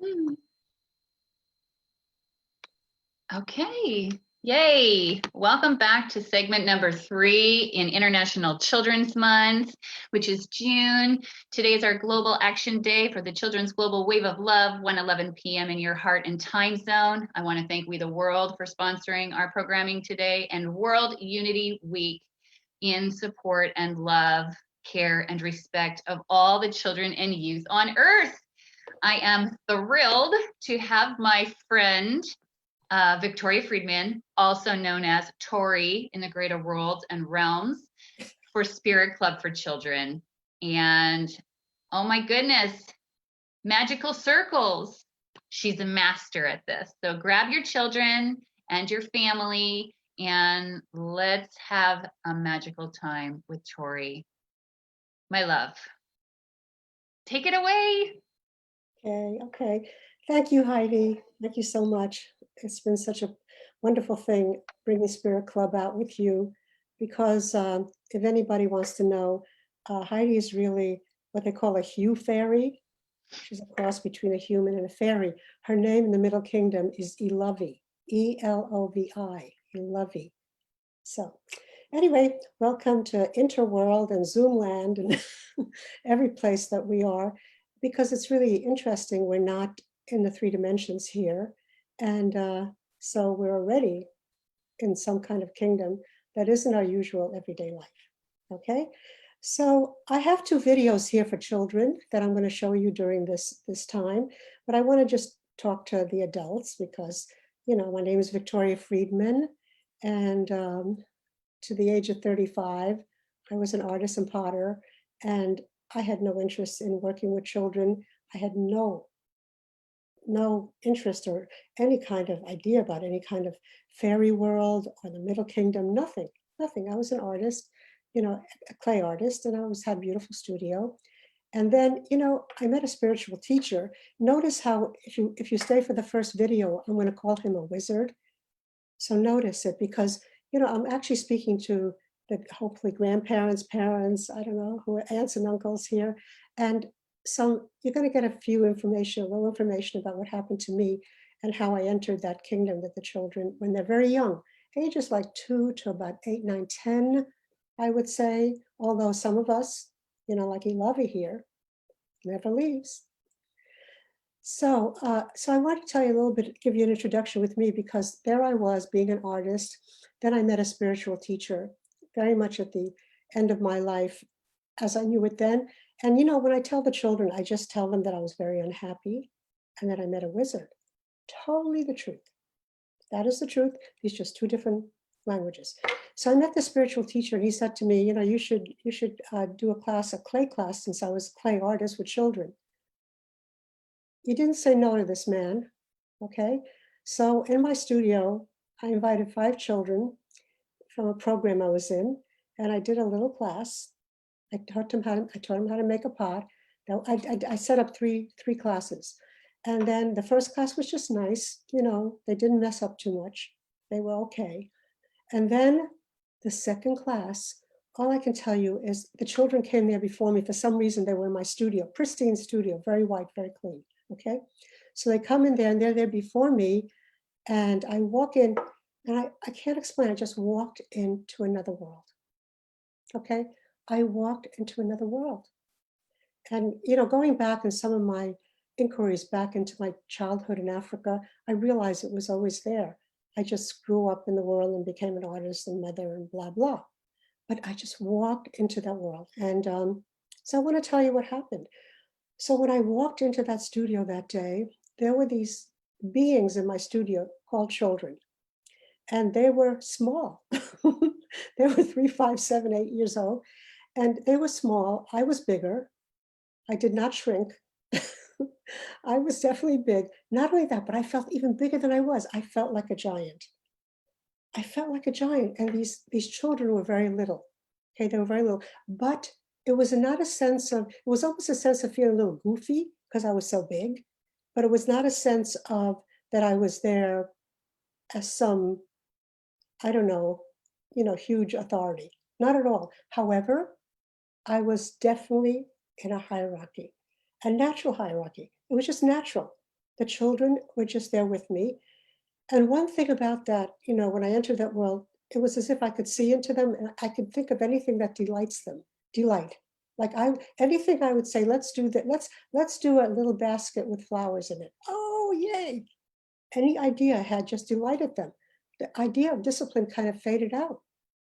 Hmm. Okay, yay. Welcome back to segment number 3 in International Children's Month, which is June. Today is our Global Action Day for the Children's Global Wave of Love, 1:11 p.m. in your heart and time zone. I want to thank We the World for sponsoring our programming today, and World Unity Week in support and love, care, and respect of all the children and youth on Earth. I am thrilled to have my friend, Victoria Friedman, also known as Tori in the greater world and realms, for Spirit Club for Children. And oh my goodness, magical circles. She's a master at this. So grab your children and your family and let's have a magical time with Tori. My love. Take it away. Okay. Thank you, Heidi. Thank you so much. It's been such a wonderful thing bringing Spirit Club out with you because if anybody wants to know, Heidi is really what they call a hue fairy. She's a cross between a human and a fairy. Her name in the Middle Kingdom is Elovi, E-L-O-V-I, Elovi. So anyway, welcome to Interworld and Zoomland and every place that we are, because it's really interesting. We're not in the 3 dimensions here. And so we're already in some kind of kingdom that isn't our usual everyday life. Okay, so I have 2 videos here for children that I'm going to show you during this time, but I want to just talk to the adults because, you know, my name is Victoria Friedman, and to the age of 35, I was an artist and potter, and I had no interest in working with children. I had no interest or any kind of idea about any kind of fairy world or the Middle Kingdom, nothing. I was an artist, you know, a clay artist, and I always had a beautiful studio. And then, you know, I met a spiritual teacher. Notice how if you stay for the first video, I'm going to call him a wizard. So notice it, because, you know, I'm actually speaking to the hopefully grandparents, parents, I don't know, who are aunts and uncles here. And so you're going to get a little information about what happened to me and how I entered that kingdom with the children when they're very young, ages like 2 to about 8, 9, 10, I would say. Although some of us, you know, like Elovi here, never leaves. So I want to tell you a little bit, give you an introduction with me, because there I was being an artist. Then I met a spiritual teacher very much at the end of my life as I knew it then. And, you know, when I tell the children, I just tell them that I was very unhappy and that I met a wizard. Totally the truth. That is the truth. These just 2 different languages. So I met the spiritual teacher, and he said to me, you know, you should do a clay class, since I was a clay artist with children. You didn't say no to this man, okay? So in my studio, I invited 5 children from a program I was in, and I did a little class. I taught them how to make a pot. Now, I set up three classes. And then the first class was just nice, you know, they didn't mess up too much. They were okay. And then the second class, all I can tell you is the children came there before me. For some reason, they were in my studio, pristine studio, very white, very clean. Okay. So they come in there and they're there before me. And I walk in, and I can't explain. I just walked into another world. Okay. I walked into another world. And, you know, going back in some of my inquiries back into my childhood in Africa, I realized it was always there. I just grew up in the world and became an artist and mother and blah, blah. But I just walked into that world. And so I want to tell you what happened. So when I walked into that studio that day, there were these beings in my studio called children. And they were small. They were 3, 5, 7, 8 years old. And they were small. I was bigger. I did not shrink. I was definitely big. Not only that, but I felt even bigger than I was. I felt like a giant. I felt like a giant. And these children were very little. Okay, they were very little. But it was not a sense of, it was almost a sense of feeling a little goofy because I was so big. But it was not a sense of that I was there as some, I don't know, you know, huge authority. Not at all. However, I was definitely in a hierarchy, a natural hierarchy. It was just natural. The children were just there with me. And one thing about that, when I entered that world, it was as if I could see into them and I could think of anything that delights them. Delight. Like anything I would say, let's do that. Let's do a little basket with flowers in it. Oh, yay. Any idea I had just delighted them. The idea of discipline kind of faded out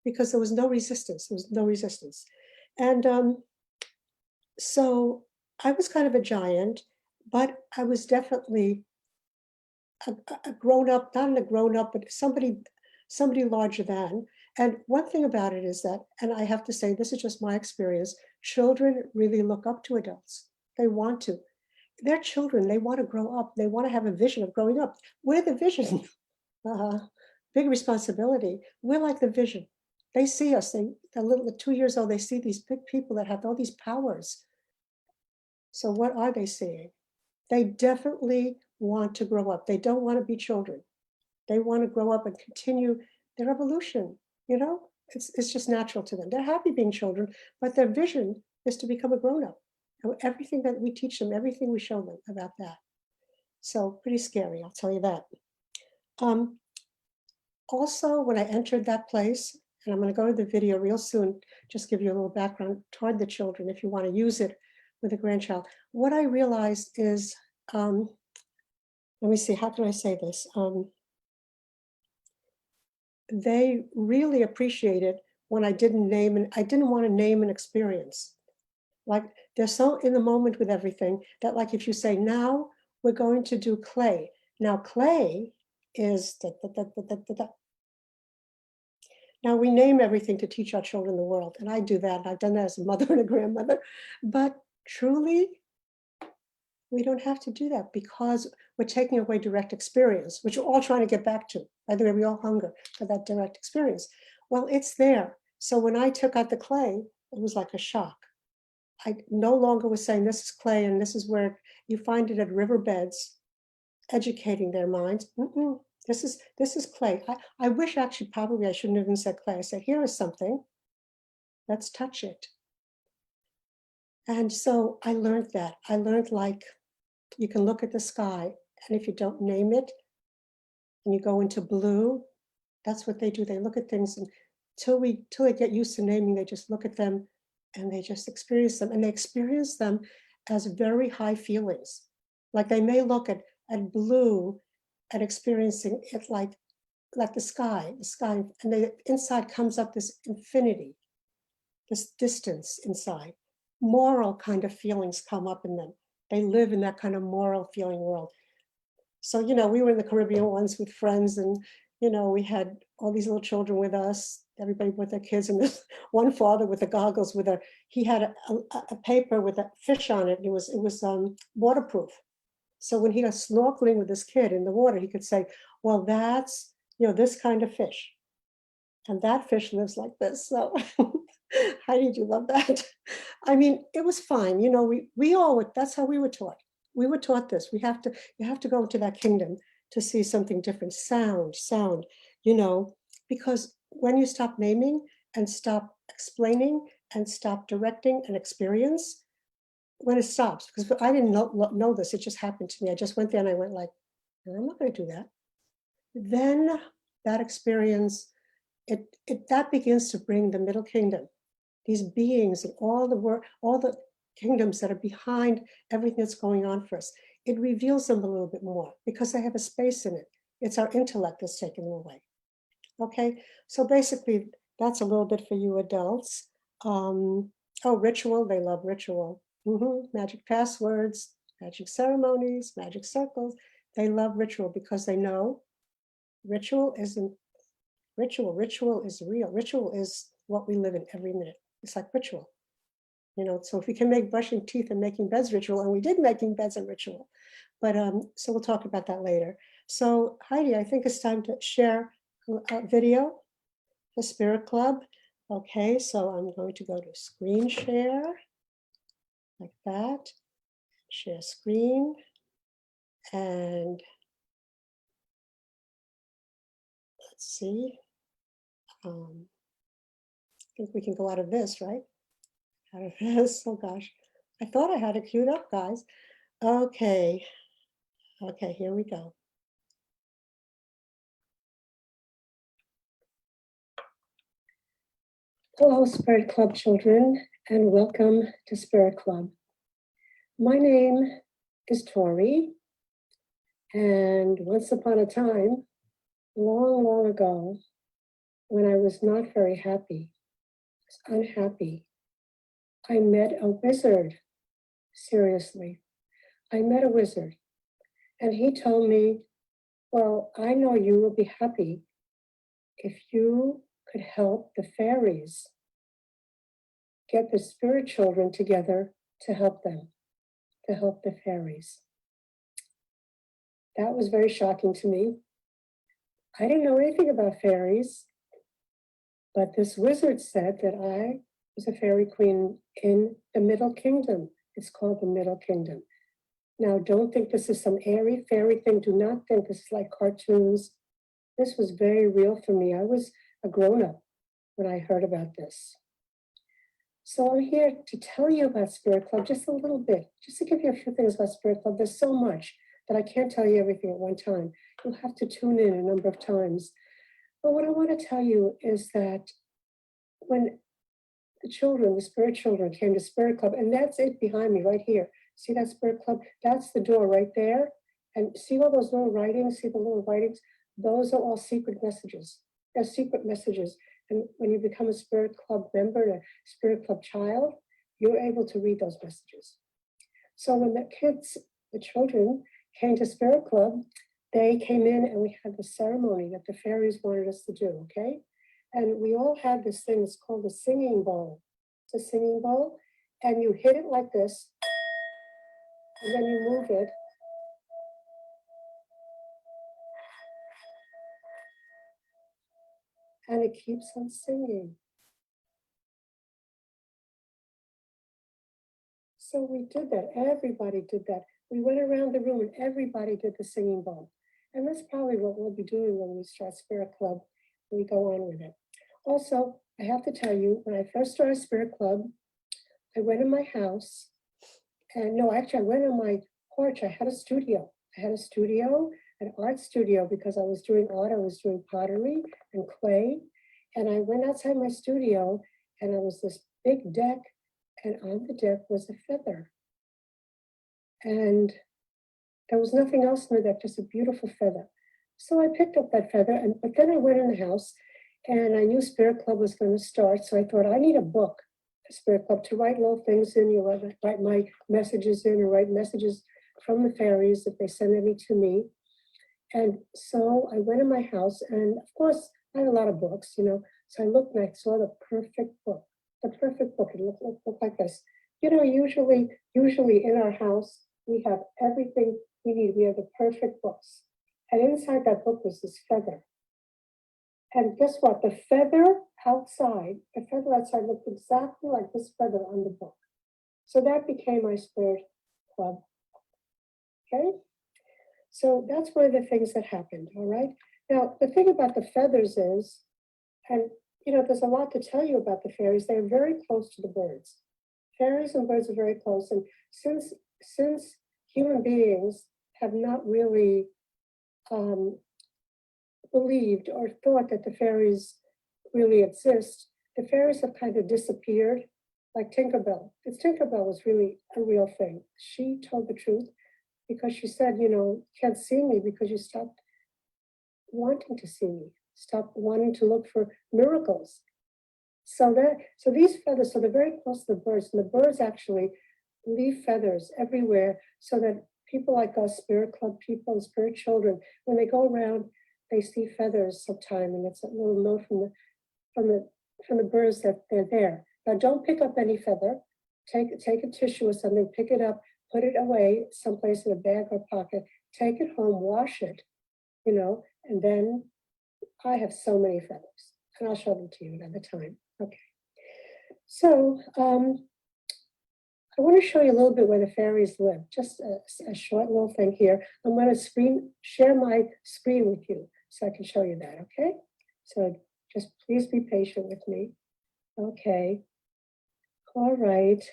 because there was no resistance. There was no resistance. And so I was kind of a giant, but I was definitely a grown up, not a grown up, but somebody larger than. And one thing about it is that, and I have to say, this is just my experience, children really look up to adults. They want to. They're children. They want to grow up. They want to have a vision of growing up. We're the vision. uh, Big responsibility. We're like the vision. They see us. The 2 years old, they see these big people that have all these powers. So what are they seeing? They definitely want to grow up. They don't want to be children. They want to grow up and continue their evolution. It's just natural to them. They're happy being children, but their vision is to become a grown-up. And everything that we teach them, everything we show them about that. So pretty scary, I'll tell you that. Um, Also, when I entered that place, and I'm going to go to the video real soon, just give you a little background toward the children if you want to use it with a grandchild. What I realized is, let me see, how can I say this? They really appreciated when I didn't name, and I didn't want to name an experience. Like they're so in the moment with everything that, like, if you say, now we're going to do clay. Now, clay is da, da, da, da, da, da, da. Now we name everything to teach our children the world, and I do that. And I've done that as a mother and a grandmother. But truly, we don't have to do that because we're taking away direct experience, which we're all trying to get back to. By the way, we all hunger for that direct experience. Well, it's there. So when I took out the clay, it was like a shock. I no longer was saying this is clay and this is where you find it at riverbeds, educating their minds. This is clay. I wish actually probably I shouldn't have even said clay. I said, here is something. Let's touch it. And so I learned that. I learned, like, you can look at the sky, and if you don't name it and you go into blue, that's what they do. They look at things, and till they get used to naming, they just look at them and they just experience them. And they experience them as very high feelings. Like they may look at blue and experiencing it like the sky, and the inside comes up this infinity, this distance inside. Moral kind of feelings come up in them. They live in that kind of moral feeling world. So, we were in the Caribbean once with friends, and, we had all these little children with us, everybody with their kids, and this one father with the goggles he had a paper with a fish on it. It was waterproof. So when he was snorkeling with this kid in the water, he could say, well, that's, this kind of fish. And that fish lives like this. So how did you love that? I mean, it was fine. We all would, that's how we were taught. We were taught this. You have to go into that kingdom to see something different. Sound, because when you stop naming and stop explaining and stop directing an experience, when it stops, because I didn't know this, it just happened to me. I just went there and I went like, I'm not going to do that. Then that experience, that begins to bring the middle kingdom, these beings and all the kingdoms that are behind everything that's going on for us. It reveals them a little bit more because they have a space in it. It's our intellect that's taken them away. Okay, so basically that's a little bit for you adults. Ritual, they love ritual. Magic passwords, magic ceremonies, magic circles. They love ritual because they know ritual isn't ritual. Ritual is real. Ritual is what we live in every minute. It's like ritual. So if we can make brushing teeth and making beds ritual, and we did making beds a ritual, but so we'll talk about that later. So Heidi, I think it's time to share a video, the Spirit Club. Okay, so I'm going to go to screen share, like that, share screen, and let's see. I think we can go out of this, right? Out of this, oh gosh. I thought I had it queued up, guys. Okay. Okay, here we go. Hello, Spirit Club children, and welcome to Spirit Club. My name is Tori, and once upon a time, long, long ago, when I was not very happy, I was unhappy, I met a wizard. Seriously, I met a wizard, and he told me, well, I know you will be happy if you could help the fairies get the spirit children together to help them, to help the fairies. That was very shocking to me. I didn't know anything about fairies, but this wizard said that I was a fairy queen in the Middle Kingdom. It's called the Middle Kingdom. Now, don't think this is some airy fairy thing. Do not think this is like cartoons. This was very real for me. I was a grown-up when I heard about this. So I'm here to tell you about Spirit Club just a little bit, just to give you a few things about Spirit Club. There's so much that I can't tell you everything at one time. You'll have to tune in a number of times. But what I want to tell you is that when the children, the spirit children came to Spirit Club, and that's it behind me right here. See that Spirit Club? That's the door right there. And see all those little writings? See the little writings? Those are all secret messages. They're secret messages. And when you become a Spirit Club member, a Spirit Club child, you're able to read those messages. So when the kids, the children came to Spirit Club, they came in and we had the ceremony that the fairies wanted us to do, okay? And we all had this thing, it's called a singing bowl. It's a singing bowl, and you hit it like this, and then you move it. And it keeps on singing. So we did that, everybody did that. We went around the room and everybody did the singing bowl. And that's probably what we'll be doing when we start Spirit Club, when we go on with it. Also, I have to tell you, when I first started Spirit Club, I went in my house, and no, actually I went on my porch. I had a studio. I had a studio, an art studio, because I was doing art. I was doing pottery and clay. And I went outside my studio, and there was this big deck, and on the deck was a feather. And there was nothing else on the deck, just a beautiful feather. So I picked up that feather, but then I went in the house, and I knew Spirit Club was going to start. So I thought, I need a book for Spirit Club to write little things in. You write my messages in, or write messages from the fairies if they send any to me. And so I went in my house, and of course, I had a lot of books, So I looked and I saw the perfect book. The perfect book. It looked like this. Usually in our house, we have everything we need. We have the perfect books. And inside that book was this feather. And guess what? The feather outside looked exactly like this feather on the book. So that became my Spirit Club. Okay? So that's one of the things that happened, all right? Now, the thing about the feathers is, and there's a lot to tell you about the fairies. They're very close to the birds. Fairies and birds are very close. And since human beings have not really believed or thought that the fairies really exist, the fairies have kind of disappeared, like Tinkerbell. Because Tinkerbell was really a real thing. She told the truth because she said, you can't see me because you stopped wanting to see me, stopped wanting to look for miracles. So these feathers, so they're very close to the birds, and the birds actually leave feathers everywhere so that people like us, Spirit Club people and spirit children, when they go around, they see feathers sometime, and it's a little note from the birds that they're there. Now, don't pick up any feather. Take a tissue or something, pick it up, put it away someplace in a bag or pocket. Take it home, wash it, and then I have so many feathers, and I'll show them to you another time. Okay. So I want to show you a little bit where the fairies live. Just a short little thing here. I'm going to share my screen with you so I can show you that, okay? So just please be patient with me. Okay. All right.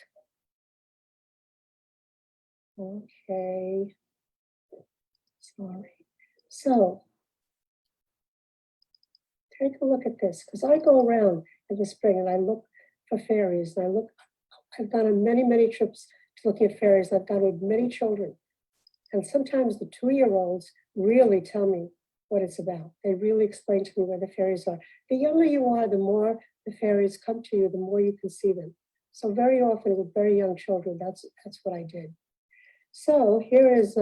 Okay. Tori. So take a look at this, because I go around in the spring and I look for fairies. And I've gone on many, many trips to looking at fairies. I've gone with many children. And sometimes the 2-year-olds really tell me what it's about. They really explain to me where the fairies are. The younger you are, the more the fairies come to you, the more you can see them. So very often with very young children, that's what I did. So here is,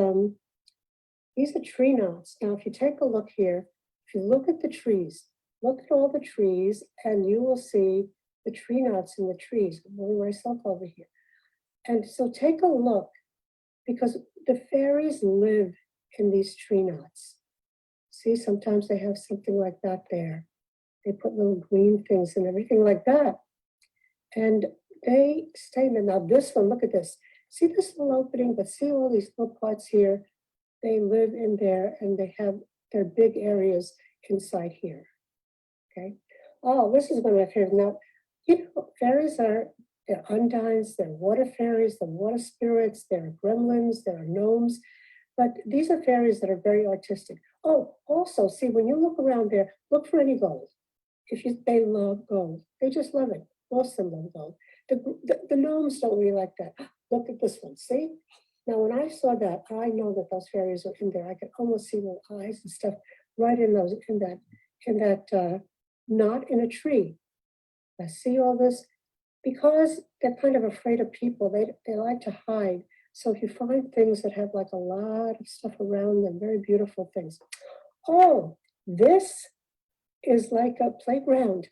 these are tree knots. Now, if you take a look here, if you look at the trees, look at all the trees, and you will see the tree knots in the trees. I'm moving myself over here. And so take a look, because the fairies live in these tree knots. See, sometimes they have something like that there. They put little green things and everything like that. And they stay in there. Now this one, look at this. See this little opening, but see all these little parts here? They live in there and they have their big areas inside here, okay? Oh, this is one of my favorites. Now, you know, fairies they're undines, they're water fairies, they're water spirits, they're gremlins, there are gnomes, but these are fairies that are very artistic. Oh, also, see, when you look around there, look for any gold. They love gold. They just love it. Most of them love gold. The gnomes don't really like that. Look at this one, see? Now, when I saw that, I know that those fairies are in there. I could almost see little eyes and stuff right in that knot in a tree. I see all this because they're kind of afraid of people. They like to hide. So if you find things that have like a lot of stuff around them, very beautiful things. Oh, this is like a playground.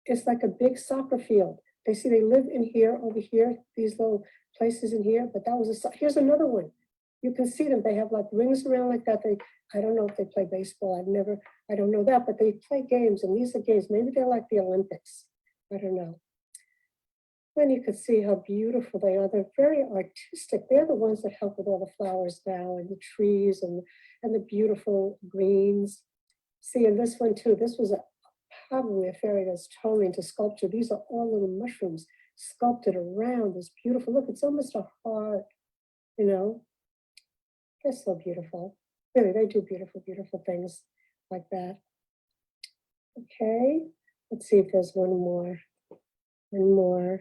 It's like a big soccer field. They live in here, over here, these little places in here, but here's another one. You can see them, they have like rings around like that. I don't know if they play baseball, I don't know that, but they play games, and these are games. Maybe they're like the Olympics, I don't know. Then you can see how beautiful they are. They're very artistic. They're the ones that help with all the flowers now, and the trees, and the beautiful greens. See, in this one too, this was probably a fairy that's totally into sculpture. These are all little mushrooms sculpted around this beautiful, look, it's almost a heart, you know? They're so beautiful. Really, they do beautiful, beautiful things like that. Okay, let's see if there's one more. One more.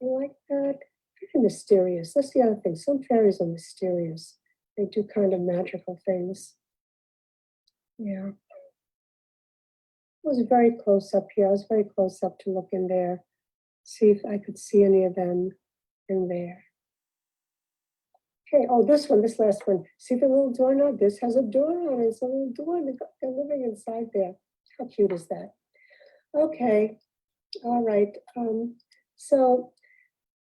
You like that? Very mysterious. That's the other thing. Some fairies are mysterious. They do kind of magical things. Yeah. I was very close up here. I was very close up to look in there, see if I could see any of them in there. Okay, oh, this last one. See the little doorknob? This has a door on it. It's a little door, and they're living inside there. How cute is that? Okay, all right. So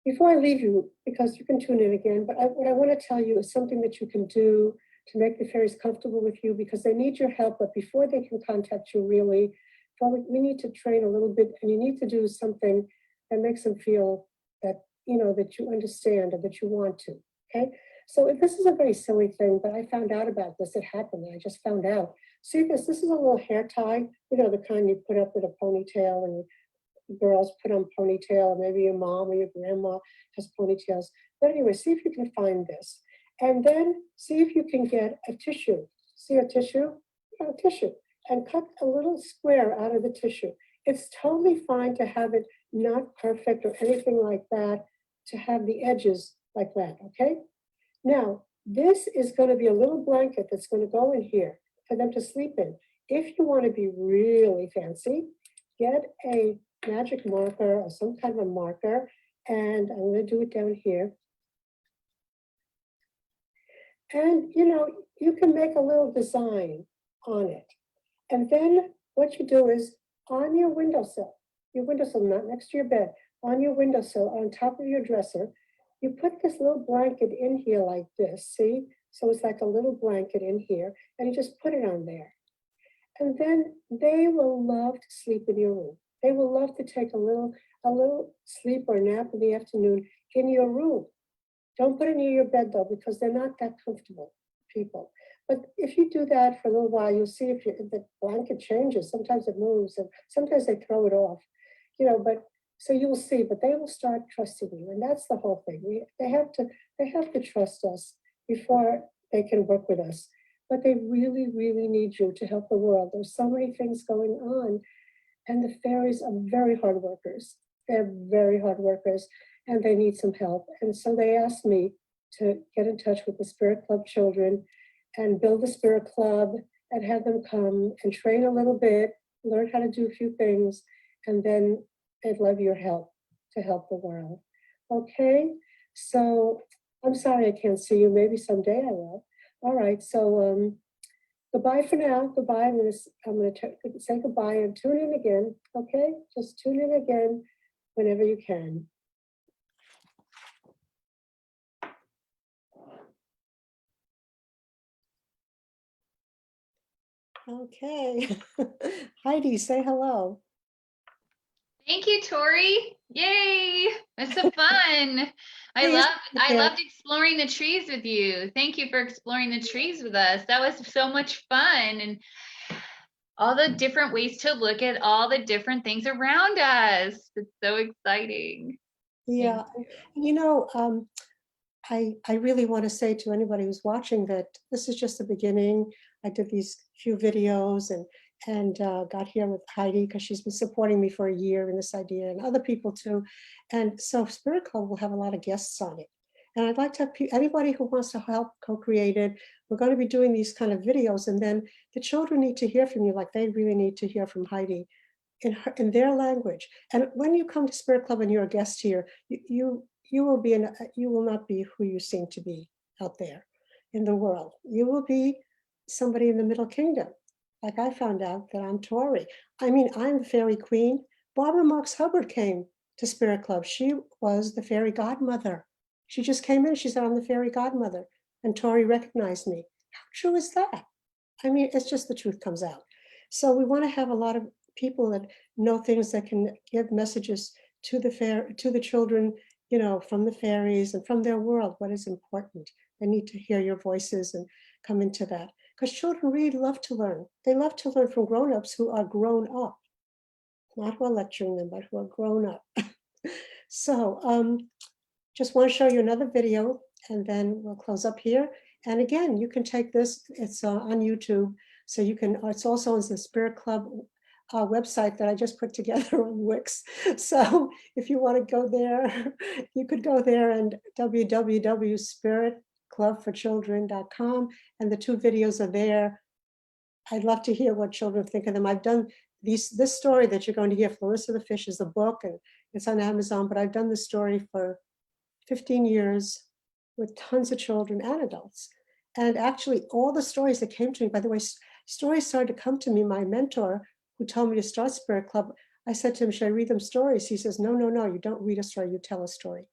before I leave you, because you can tune in again, but what I want to tell you is something that you can do to make the fairies comfortable with you, because they need your help, but before they can contact you, really, we need to train a little bit, and you need to do something that makes them feel that, you know, that you understand or that you want to, okay? So this is a very silly thing, but I found out about this. It happened, and I just found out. See this is a little hair tie, you know, the kind you put up with a ponytail, and girls put on ponytail, or maybe your mom or your grandma has ponytails. But anyway, see if you can find this. And then see if you can get a tissue. See a tissue? A tissue. And cut a little square out of the tissue. It's totally fine to have it not perfect or anything like that, to have the edges like that, okay? Now, this is going to be a little blanket that's going to go in here for them to sleep in. If you want to be really fancy, get a magic marker or some kind of a marker, and I'm going to do it down here. And you know, you can make a little design on it. And then what you do is on your windowsill, not next to your bed, on your windowsill, on top of your dresser, you put this little blanket in here like this, see? So it's like a little blanket in here, and you just put it on there. And then they will love to sleep in your room. They will love to take a little sleep or nap in the afternoon in your room. Don't put it near your bed though, because they're not that comfortable, people. But if you do that for a little while, you'll see if the blanket changes. Sometimes it moves, and sometimes they throw it off, you know. But so you'll see. But they will start trusting you, and that's the whole thing. They have to trust us before they can work with us. But they really, really need you to help the world. There's so many things going on. And the fairies are very hard workers. They're very hard workers and they need some help. And so they asked me to get in touch with the Spirit Club children and build a Spirit Club and have them come and train a little bit, learn how to do a few things, and then they'd love your help to help the world. Okay, so I'm sorry I can't see you. Maybe someday I will. All right, so goodbye for now. Goodbye. I'm gonna say goodbye and tune in again. Okay, just tune in again whenever you can. Okay, Heidi, say hello. Thank you, Tori. Yay! It's so fun. I loved exploring the trees with you. Thank you for exploring the trees with us. That was so much fun, and all the different ways to look at all the different things around us. It's so exciting. Yeah, you know, I really want to say to anybody who's watching that this is just the beginning. I did these few videos and got here with Heidi because she's been supporting me for a year in this idea and other people too. And so Spirit Club will have a lot of guests on it. And I'd like to have anybody who wants to help co-create it. We're going to be doing these kind of videos, and then the children need to hear from you like they really need to hear from Heidi in their language. And when you come to Spirit Club and you're a guest here, you will be you will not be who you seem to be out there in the world. You will be somebody in the Middle Kingdom. Like I found out that I'm Tori. I mean, I'm the fairy queen. Barbara Marx Hubbard came to Spirit Club. She was the fairy godmother. She just came in. She said, I'm the fairy godmother. And Tori recognized me. How true is that? I mean, it's just the truth comes out. So we want to have a lot of people that know things that can give messages to the children, you know, from the fairies and from their world, what is important. They need to hear your voices and come into that. Because children really love to learn. They love to learn from grown-ups who are grown up, not who are lecturing them, but who are grown up. So just want to show you another video and then we'll close up here. And again, you can take this, it's on YouTube. So you can, it's also on the Spirit Club website that I just put together on Wix. So if you want to go there, you could go there and www.spiritclubforchildren.com, and the two videos are there. I'd love to hear what children think of them. I've done this story that you're going to hear, Clarissa the Fish, is a book and it's on Amazon, but I've done this story for 15 years with tons of children and adults. And actually all the stories that came to me, by the way, stories started to come to me. My mentor who told me to start Spirit Club, I said to him, should I read them stories? He says, no, you don't read a story, you tell a story.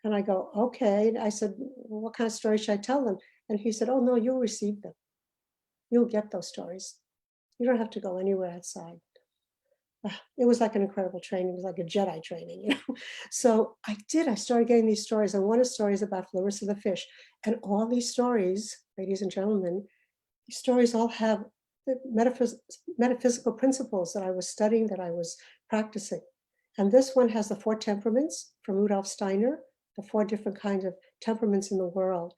And I go, okay. I said, well, what kind of story should I tell them? And he said, oh no, you'll receive them. You'll get those stories. You don't have to go anywhere outside. It was like an incredible training. It was like a Jedi training, you know. So I started getting these stories. And one of the stories about Clarissa the Fish. And all these stories, ladies and gentlemen, these stories all have the metaphysical principles that I was studying, that I was practicing. And this one has the 4 temperaments from Rudolf Steiner, the 4 different kinds of temperaments in the world,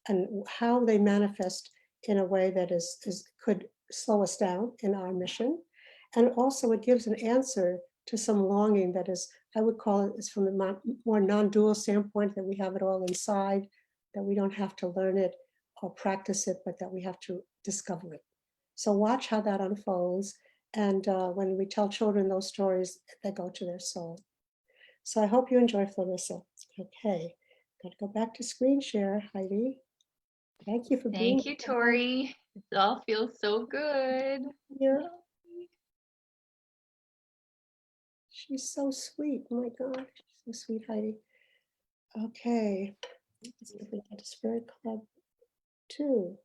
and how they manifest in a way that could slow us down in our mission. And also it gives an answer to some longing that is, I would call it, is from a more non-dual standpoint, that we have it all inside, that we don't have to learn it or practice it, but that we have to discover it. So watch how that unfolds. And when we tell children those stories, they go to their soul. So I hope you enjoy Clarissa. Okay, gotta go back to screen share, Heidi. Thank you for being here. Thank you, Tori. It all feels so good. Yeah. She's so sweet. Oh my God, she's so sweet, Heidi. Okay, let's see if we get a Spirit Club 2.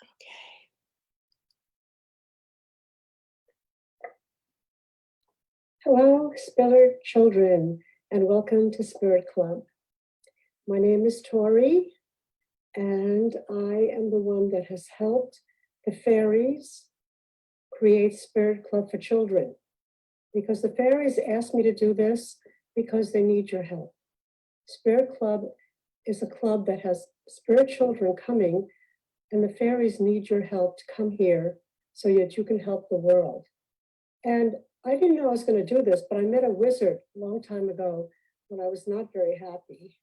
Okay. Hello, Spiller children, and welcome to Spirit Club. My name is Tori, and I am the one that has helped the fairies create Spirit Club for children, because the fairies asked me to do this because they need your help. Spirit Club is a club that has spirit children coming, and the fairies need your help to come here so that you can help the world. And I didn't know I was going to do this, but I met a wizard a long time ago when I was not very happy.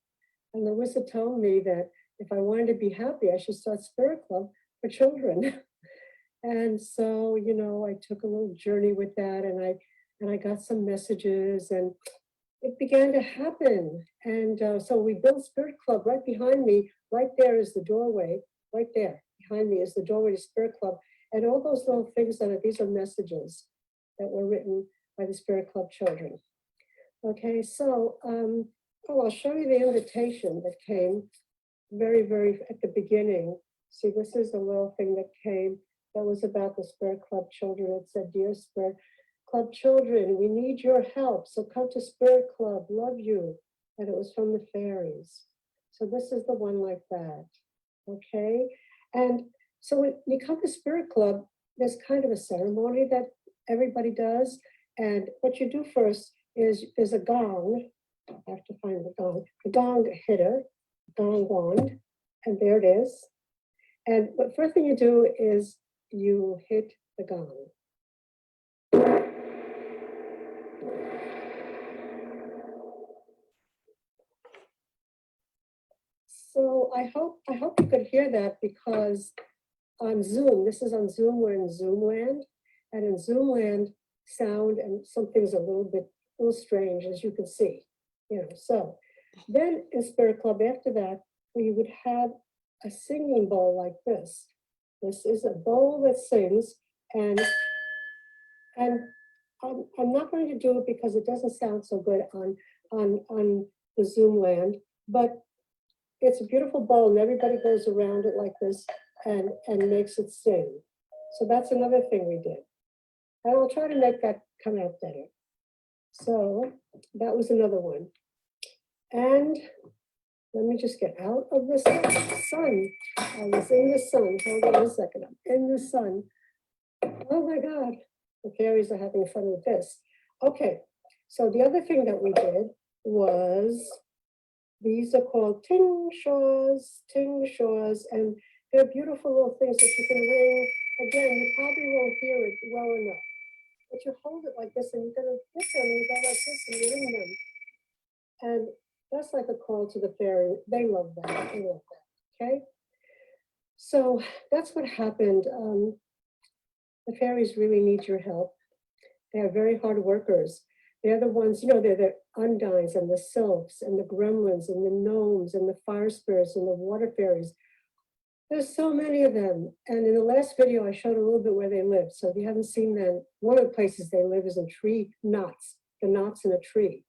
And the wizard told me that if I wanted to be happy, I should start Spirit Club for children. And so, I took a little journey with that, and I got some messages, and it began to happen. And so we built Spirit Club right behind me. Right there is the doorway. Right there behind me is the doorway to Spirit Club. And all those little things these are messages that were written by the Spirit Club children. Okay, so I'll show you the invitation that came very, very at the beginning. See, this is a little thing that came that was about the Spirit Club children. It said, "Dear Spirit Club children, we need your help. So come to Spirit Club, love you." And it was from the fairies. So this is the one like that. Okay. And so when you come to Spirit Club, there's kind of a ceremony that everybody does. And what you do first is there's a gong. I have to find the gong hitter, gong wand, and there it is. And the first thing you do is you hit the gong. So I hope you could hear that, because on Zoom, this is on Zoom, we're in Zoomland, and in Zoomland, sound and some things are a little strange, as you can see. So then in Spirit Club after that, we would have a singing bowl like this. This is a bowl that sings, and I'm not going to do it because it doesn't sound so good on the Zoom land, but it's a beautiful bowl, and everybody goes around it like this and makes it sing. So that's another thing we did. And I'll try to make that come out better. So that was another one. And let me just get out of this sun. I was in the sun. Hold on a second. I'm in the sun. Oh my God. The fairies are having fun with this. Okay. So the other thing that we did was, these are called ting shaws, and they're beautiful little things that you can ring. Again, you probably won't hear it well enough, but you hold it like this, and you're gonna hit them, and you go like this, and you ring them. And that's like a call to the fairy. They love that. They love that. Okay. So that's what happened. The fairies really need your help. They are very hard workers. They're the ones, they're the undines and the sylphs and the gremlins and the gnomes and the fire spirits and the water fairies. There's so many of them. And in the last video, I showed a little bit where they live. So if you haven't seen them, one of the places they live is in tree knots, the knots in a tree.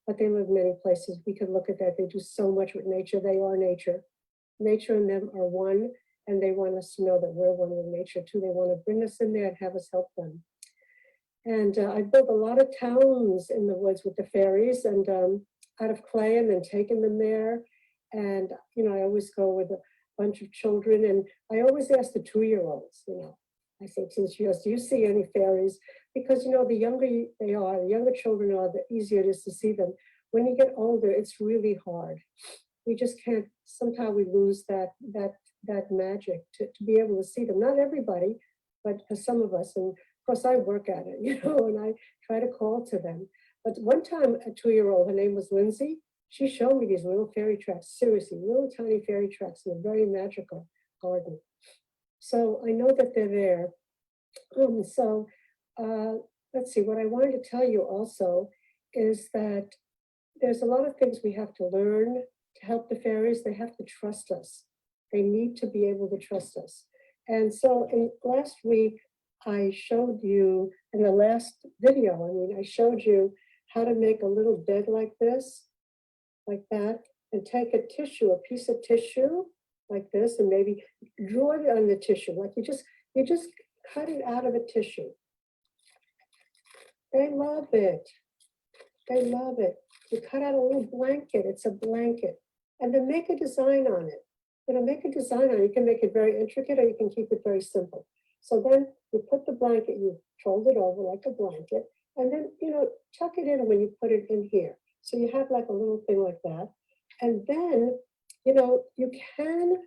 But they live many places. We could look at that. They do so much with nature. They are nature. Nature and them are one. And they want us to know that we're one with nature too. They want to bring us in there and have us help them. And I built a lot of towns in the woods with the fairies, and out of clay, and then taken them there. And, I always go with a bunch of children, and I always ask the 2-year-olds, I say, since do you see any fairies? Because, the younger they are, the younger children are, the easier it is to see them. When you get older, it's really hard. We just can't, sometimes we lose that magic to be able to see them. Not everybody, but for some of us. And of course, I work at it, and I try to call to them. But one time, a 2-year-old, her name was Lindsay, she showed me these little fairy tracks, seriously, little tiny fairy tracks in a very magical garden. So I know that they're there. Let's see, what I wanted to tell you also is that there's a lot of things we have to learn to help the fairies. They have to trust us. They need to be able to trust us. And so last week, I showed you in the last video, I showed you how to make a little bed like this, like that, and take a piece of tissue like this, and maybe draw it on the tissue. Like you just cut it out of a tissue. They love it. They love it. You cut out a little blanket. It's a blanket. And then make a design on it. Make a design on it. You can make it very intricate, or you can keep it very simple. So then you put the blanket, you fold it over like a blanket, and then, tuck it in when you put it in here. So you have like a little thing like that. And then You can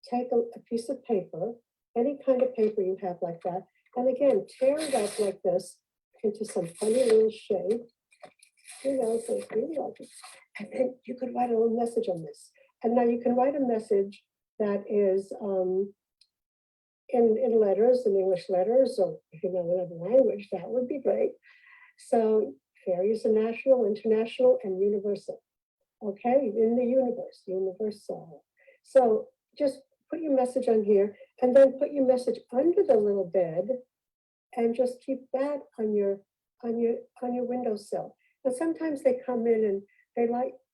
take a piece of paper, any kind of paper you have like that, and again, tear it up like this into some funny little shape, so it's really like it. And then you could write a little message on this. And now you can write a message that is in letters, in English letters, or if you know another language, that would be great. So fairies are national, international, and universal. Okay, in the universe, universal. So just put your message on here, and then put your message under the little bed, and just keep that on your windowsill. And sometimes they come in and they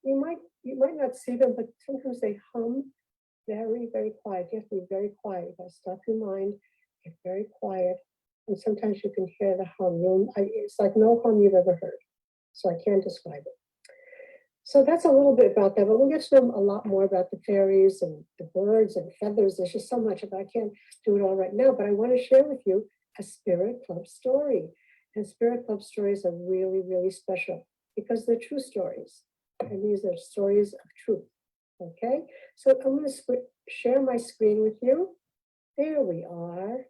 you might not see them, but sometimes they hum very, very quiet. You have to be very quiet. You gotta stop your mind, get very quiet. And sometimes you can hear the hum. It's like no hum you've ever heard. So I can't describe it. So that's a little bit about that, but we'll get to know a lot more about the fairies and the birds and feathers. There's just so much of it. I can't do it all right now, but I want to share with you a Spirit Club story. And Spirit Club stories are really, really special because they're true stories. And these are stories of truth. Okay, so I'm going to share my screen with you. There we are.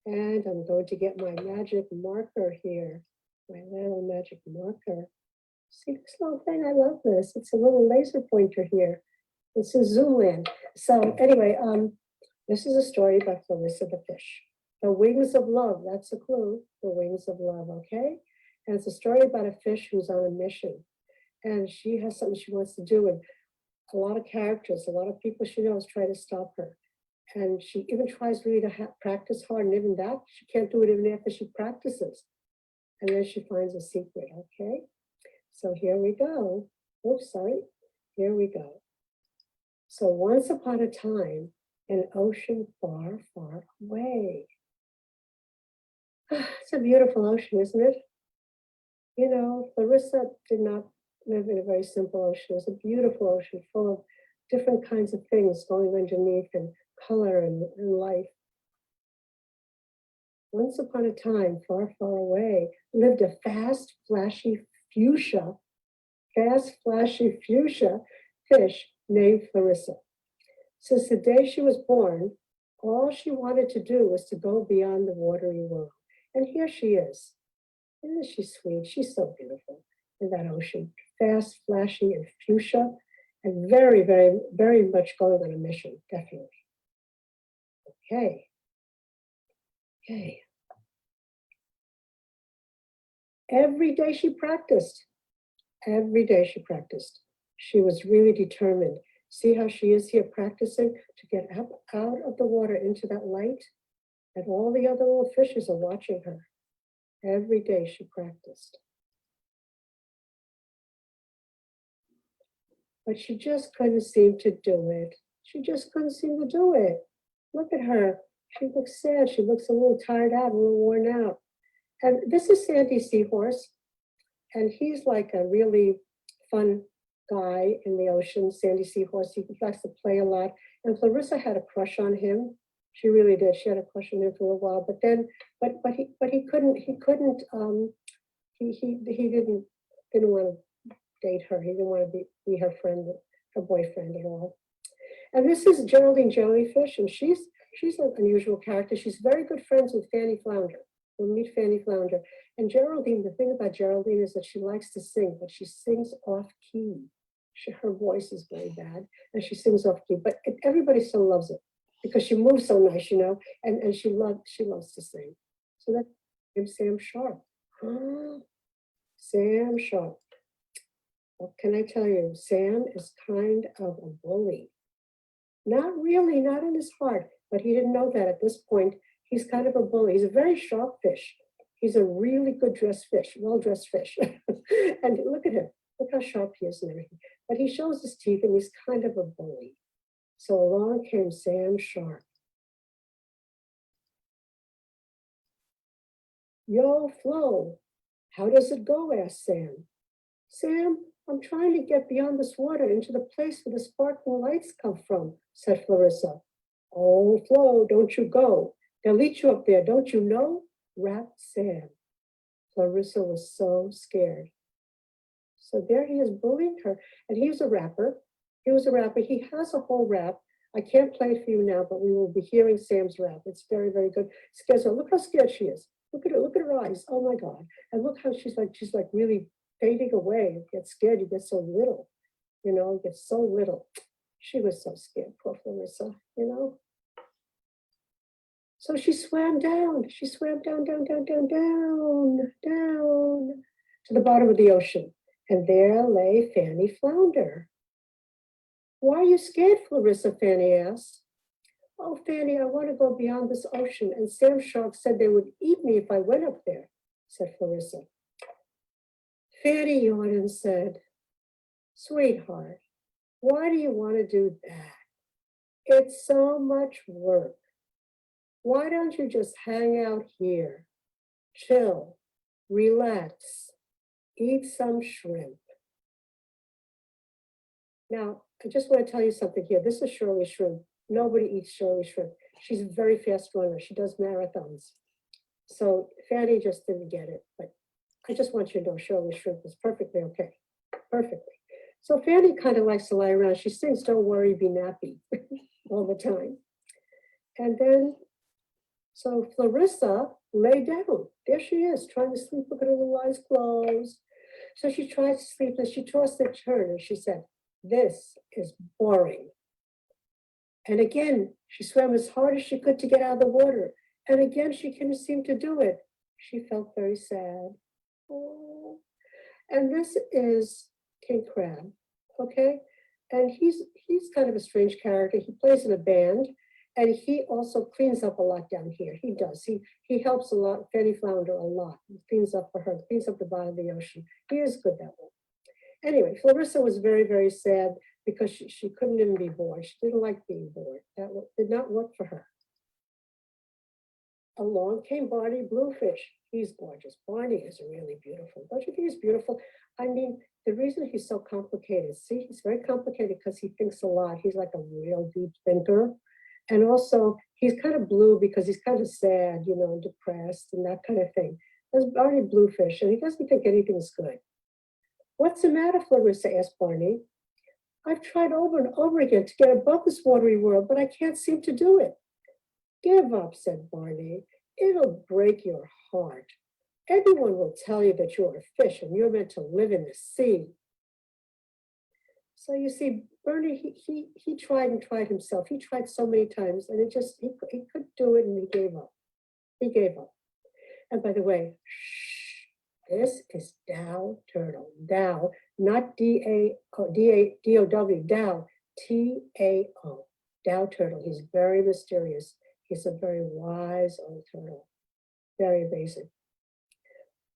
And I'm going to get my magic marker here, my little magic marker. See this little thing? I love this. It's a little laser pointer here. This is Zoomland. So anyway, this is a story by Clarissa the Fish. The Wings of Love, that's a clue. The Wings of Love, okay? And it's a story about a fish who's on a mission. And she has something she wants to do. And a lot of characters, a lot of people she knows try to stop her. And she even tries really to practice hard. And even that, she can't do it even after she practices. And then she finds a secret, okay? So here we go. Oops, sorry. Here we go. So once upon a time, an ocean far, far away. It's a beautiful ocean, isn't it? Clarissa did not live in a very simple ocean. It was a beautiful ocean full of different kinds of things going underneath, and color and life. Once upon a time, far, far away, lived a fast, flashy fuchsia fish named Clarissa. Since the day she was born, all she wanted to do was to go beyond the watery world. And here she is. Isn't she sweet? She's so beautiful in that ocean. Fast, flashy, and fuchsia, and very, very, very much going on a mission, definitely. Okay. Every day she practiced. Every day she practiced. She was really determined. See how she is here practicing to get up out of the water into that light? And all the other little fishes are watching her. Every day she practiced. But she just couldn't seem to do it. She just couldn't seem to do it. Look at her. She looks sad. She looks a little tired out, a little worn out. And this is Sandy Seahorse. And he's like a really fun guy in the ocean, Sandy Seahorse. He likes to play a lot. And Clarissa had a crush on him. She really did. She had a crush on him for a while. But then, he didn't want to date her. He didn't want to be her friend, her boyfriend at all. And this is Geraldine Jellyfish, and she's an unusual character. She's very good friends with Fanny Flounder. We'll meet Fanny Flounder. And Geraldine, the thing about Geraldine is that she likes to sing, but she sings off key. Her voice is very bad, and she sings off key, but everybody still loves it because she moves so nice, and she loves to sing. So that's Sam Sharp. Sam Sharp. What can I tell you? Sam is kind of a bully. Not really, not in his heart, but he didn't know that at this point. He's kind of a bully. He's a very sharp fish. He's a really good dressed fish, well-dressed fish. And look at him. Look how sharp he is and everything. But he shows his teeth and he's kind of a bully. So along came Sam Sharp. Yo, Flo, how does it go? Asked Sam. Sam, I'm trying to get beyond this water into the place where the sparkling lights come from, said Clarissa. Oh, Flo, don't you go. They'll eat you up there, don't you know? Rapped Sam. Clarissa was so scared. So there he is bullying her, and he's a rapper. He was a rapper. He has a whole rap. I can't play it for you now, but we will be hearing Sam's rap. It's very, very good. Scares her. Look how scared she is. Look at her. Look at her eyes. Oh my God! And look how she's like really fading away. You get scared. You get so little. You know, you get so little. She was so scared, poor Clarissa. You know. So she swam down. She swam down, down, down, down, down, down to the bottom of the ocean, and there lay Fanny Flounder. Why are you scared, Clarissa? Fanny asked. Oh, Fanny, I want to go beyond this ocean, and Sam Shark said they would eat me if I went up there, said Clarissa. Fanny yawned and said, Sweetheart, why do you want to do that? It's so much work. Why don't you just hang out here, chill, relax, eat some shrimp? Now, I just want to tell you something here. This is Shirley Shrimp. Nobody eats Shirley Shrimp. She's a very fast runner. She does marathons. So Fanny just didn't get it. But I just want you to know Shirley Shrimp is perfectly okay. Perfectly. So Fanny kind of likes to lie around. She sings, don't worry, be nappy all the time. And then, so Clarissa lay down. There she is, trying to sleep. Look at her little eyes closed. So she tried to sleep and she tossed and turned and she said, this is boring. And again, she swam as hard as she could to get out of the water. And again, she couldn't seem to do it. She felt very sad. Oh. And this is King Crab, okay? And he's kind of a strange character. He plays in a band, and he also cleans up a lot down here. He does. He helps a lot, Fanny Flounder a lot. He cleans up for her, cleans up the bottom of the ocean. He is good that way. Anyway, Clarissa was very, very sad because she couldn't even be bored. She didn't like being bored. That did not work for her. Along came Barney Bluefish. He's gorgeous. Barney is really beautiful. Don't you think he's beautiful? I mean, the reason he's so complicated, see, he's very complicated because he thinks a lot. He's like a real deep thinker. And also, he's kind of blue because he's kind of sad, you know, depressed and that kind of thing. There's Barney Bluefish, and he doesn't think anything's good. What's the matter, Clarissa? Asked Barney. I've tried over and over again to get above this watery world, but I can't seem to do it. Give up, said Barney. It'll break your heart. Everyone will tell you that you're a fish and you're meant to live in the sea. So you see, Barney, he tried and tried himself. He tried so many times, and it just, he couldn't do it, and he gave up. He gave up. And by the way, shh, this is Dow Turtle. Dow, not D-O-W, Dow, T-A-O. Dow Turtle. He's very mysterious. He's a very wise old turtle. Very amazing.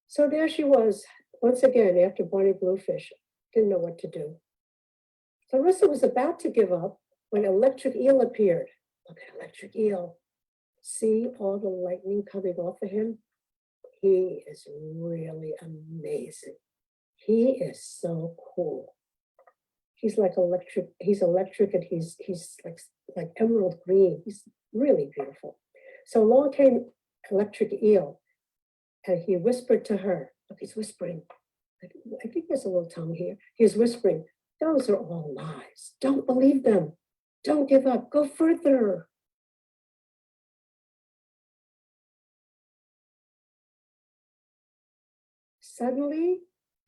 So there she was, once again, after Barney Bluefish. Didn't know what to do. Clarissa was about to give up when Electric Eel appeared. Look at Electric Eel. See all the lightning coming off of him? He is really amazing. He is so cool. He's like electric, he's electric, and he's like emerald green. He's really beautiful. So along came Electric Eel, and he whispered to her. Look, he's whispering. I think there's a little tongue here. He's whispering, those are all lies. Don't believe them. Don't give up. Go further. Suddenly,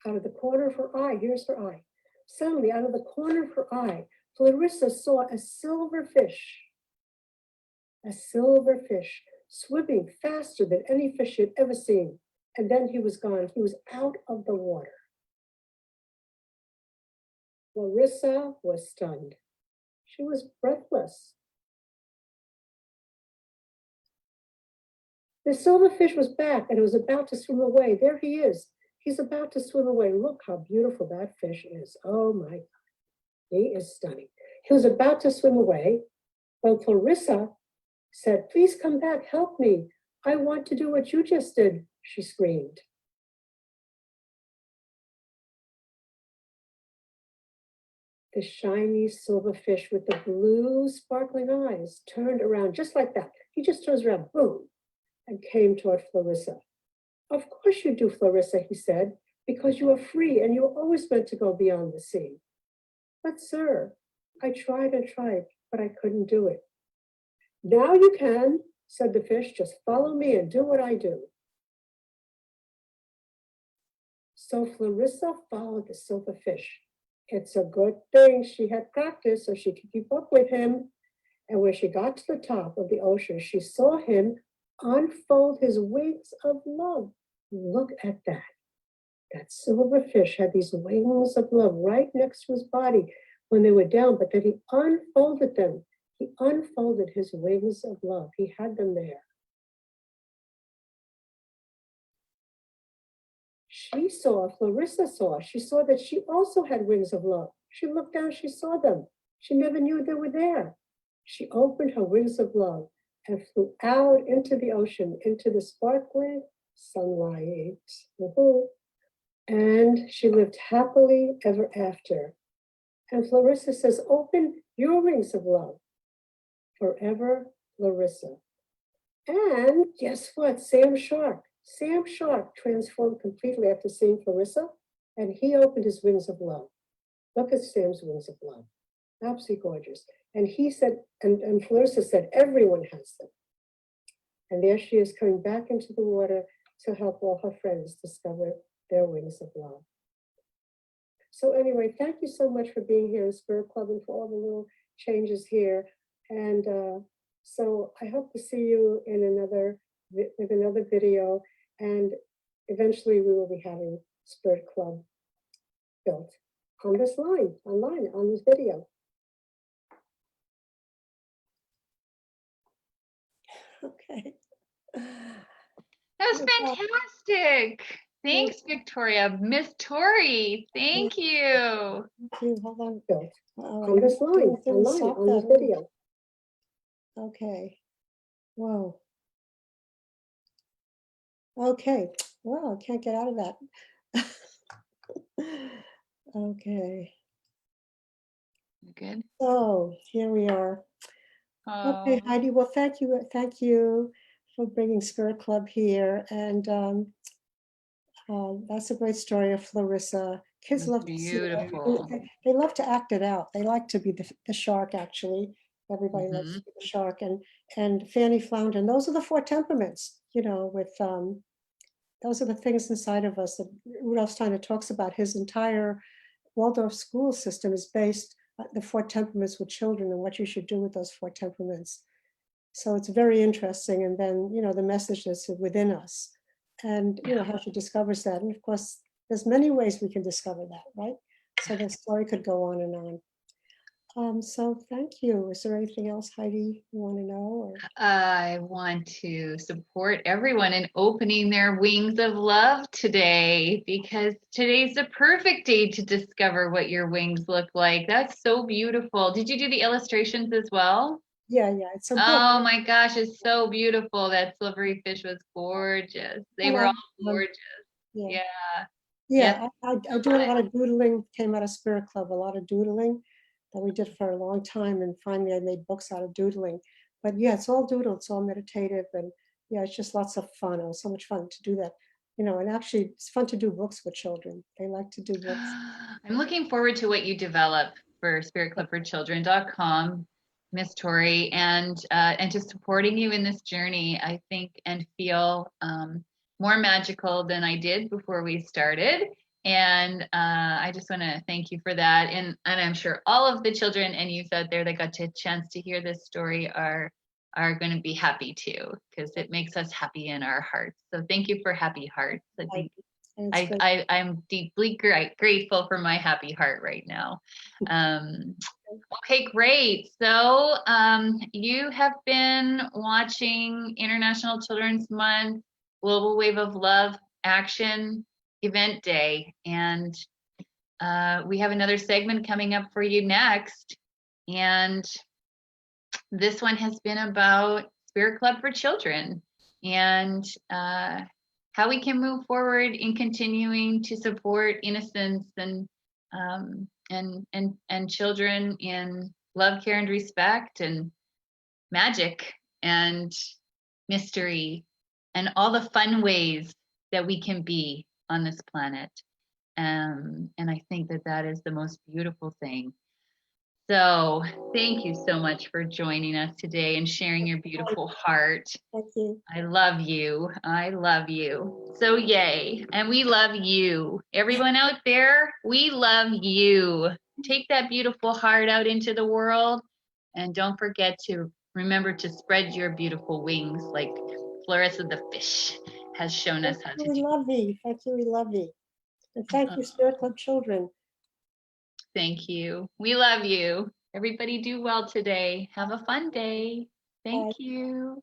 out of the corner of her eye, here's her eye. Suddenly, out of the corner of her eye, Clarissa saw a silver fish swimming faster than any fish she had ever seen. And then he was gone. He was out of the water. Clarissa was stunned. She was breathless. The silverfish was back and it was about to swim away. There he is. He's about to swim away. Look how beautiful that fish is. Oh my God. He is stunning. He was about to swim away when Clarissa said, please come back, help me. I want to do what you just did, she screamed. The shiny silver fish with the blue sparkling eyes turned around just like that. He just turns around, boom, and came toward Clarissa. Of course you do, Clarissa, he said, because you are free and you are always meant to go beyond the sea. But sir, I tried and tried, but I couldn't do it. Now you can, said the fish, just follow me and do what I do. So Clarissa followed the silverfish. It's a good thing she had practice so she could keep up with him. And when she got to the top of the ocean, she saw him unfold his wings of love. Look at that. That silverfish had these wings of love right next to his body when they were down, but then he unfolded them. He unfolded his wings of love. He had them there. Clarissa saw, she saw that she also had wings of love. She looked down, she saw them. She never knew they were there. She opened her wings of love and flew out into the ocean, into the sparkling sunlight. And she lived happily ever after. And Clarissa says, open your wings of love. Forever, Clarissa. And guess what? Sam Shark transformed completely after seeing Clarissa, and he opened his wings of love. Look at Sam's wings of love. Absolutely gorgeous. And he said, and Clarissa said, everyone has them. And there she is coming back into the water to help all her friends discover their wings of love. So anyway, thank you so much for being here in Spirit Club and for all the little changes here. And so I hope to see you in with another video, and eventually we will be having Spirit Club built on this online, on this video. Okay. That was fantastic. Thanks, Victoria. Miss Tori, thank you. Thank you. Hold on. Built on this online, on this video. Okay. Whoa. Okay. Well, I can't get out of that. Okay. Good. So here we are. Okay, Heidi. Well, thank you for bringing Spirit Club here, and that's a great story of Clarissa. Kids love to see it. They love to act it out. They like to be the shark. Actually, everybody likes to be the shark, and Fanny Flounder. And those are the four temperaments. You know, with those are the things inside of us that Rudolf Steiner talks about. His entire Waldorf school system is based on the four temperaments with children and what you should do with those four temperaments. So it's very interesting. And then, you know, the message that's within us and, you know, how she discovers that. And of course, there's many ways we can discover that, right? So the story could go on and on. So thank you. Is there anything else, Heidi, you want to know? Or? I want to support everyone in opening their wings of love today, because today's the perfect day to discover what your wings look like. That's so beautiful. Did you do the illustrations as well? Yeah, it's a book. Oh my gosh, it's so beautiful. That silvery fish was gorgeous. They were all gorgeous. Yeah. I do a lot of doodling. Came out of Spirit Club, a lot of doodling that we did for a long time, and finally I made books out of doodling. But yeah, it's all doodle, it's all meditative, and yeah, it's just lots of fun. It was so much fun to do that, you know. And actually, it's fun to do books with children. They like to do books. I'm looking forward to what you develop for spiritclubforchildren.com, Miss Tori, and just supporting you in this journey. I think and feel more magical than I did before we started. And I just want to thank you for that. And I'm sure all of the children and youth out there that got a chance to hear this story are going to be happy too, because it makes us happy in our hearts. So thank you for happy hearts. I think I'm deeply grateful for my happy heart right now. Okay, great. So you have been watching International Children's Month Global Wave of Love Action Event Day. And we have another segment coming up for you next. And this one has been about Spirit Club for Children and how we can move forward in continuing to support innocence and children in love, care, and respect, and magic and mystery, and all the fun ways that we can be on this planet. And I think that is the most beautiful thing. So thank you so much for joining us today and sharing your beautiful heart. Thank you. I love you. I love you. So yay. And we love you. Everyone out there, we love you. Take that beautiful heart out into the world. And don't forget to remember to spread your beautiful wings like Clarissa the fish has shown us Thank how you, to we do. love you. Thank you, we love you. And thank Uh, you, Spirit Club children. Thank you. We love you. Everybody do well today. Have a fun day. Bye. Thank you.